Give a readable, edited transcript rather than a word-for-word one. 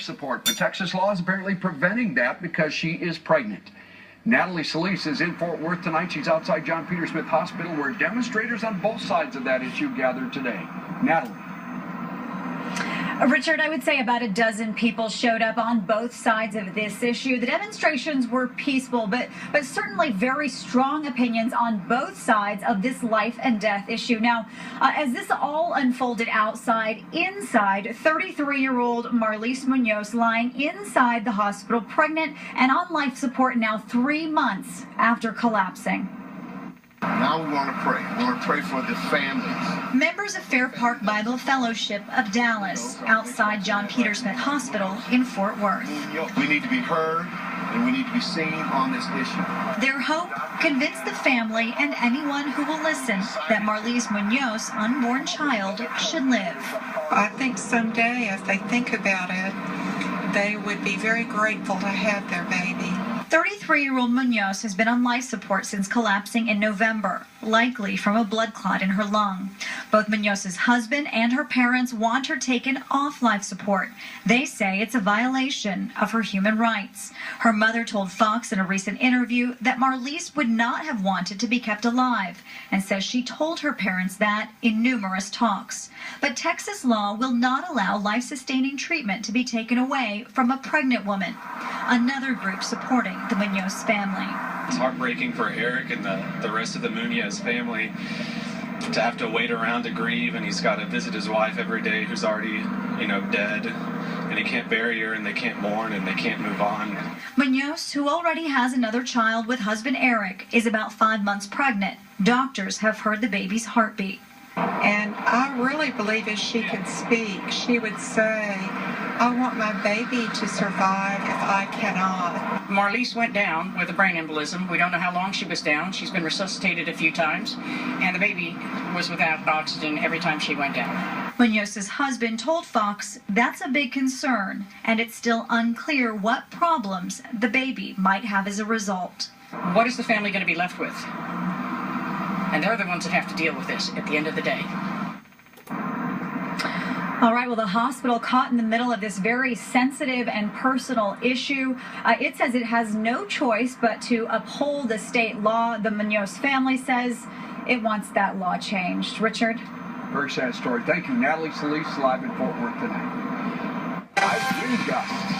support, but Texas law is apparently preventing that because she is pregnant. Natalie Solis is in Fort Worth tonight. She's outside John Peter Smith Hospital where demonstrators on both sides of that issue gathered today. Natalie. Richard, I would say about a dozen people showed up on both sides of this issue. The demonstrations were peaceful, but certainly very strong opinions on both sides of this life and death issue. Now, as this all unfolded inside, 33-year-old Marlise Munoz lying inside the hospital, pregnant and on life support now 3 months after collapsing. Now we want to pray. We want to pray for the families. Members of Fair Park Bible Fellowship of Dallas, outside John Peter Smith Hospital in Fort Worth. We need to be heard and we need to be seen on this issue. Their hope, convince the family and anyone who will listen that Marlise Munoz's unborn child should live. I think someday, if they think about it, they would be very grateful to have their baby. 33-year-old Munoz has been on life support since collapsing in November, likely from a blood clot in her lung. Both Munoz's husband and her parents want her taken off life support. They say it's a violation of her human rights. Her mother told Fox in a recent interview that Marlise would not have wanted to be kept alive and says she told her parents that in numerous talks. But Texas law will not allow life-sustaining treatment to be taken away from a pregnant woman. Another group supporting the Munoz family. It's heartbreaking for Eric and the rest of the Munoz family to have to wait around to grieve, and he's got to visit his wife every day who's already, dead, and he can't bury her, and they can't mourn, and they can't move on. Munoz, who already has another child with husband Eric, is about 5 months pregnant. Doctors have heard the baby's heartbeat. And I really believe if she could speak, she would say, I want my baby to survive if I cannot. Marlise went down with a brain embolism. We don't know how long she was down. She's been resuscitated a few times, and the baby was without oxygen every time she went down. Munoz's husband told Fox that's a big concern, and it's still unclear what problems the baby might have as a result. What is the family going to be left with? And they're the ones that have to deal with this at the end of the day. All right, well, the hospital caught in the middle of this very sensitive and personal issue. It says it has no choice but to uphold the state law. The Munoz family says it wants that law changed. Richard? Very sad story. Thank you, Natalie Solis, live in Fort Worth tonight. Wind gusts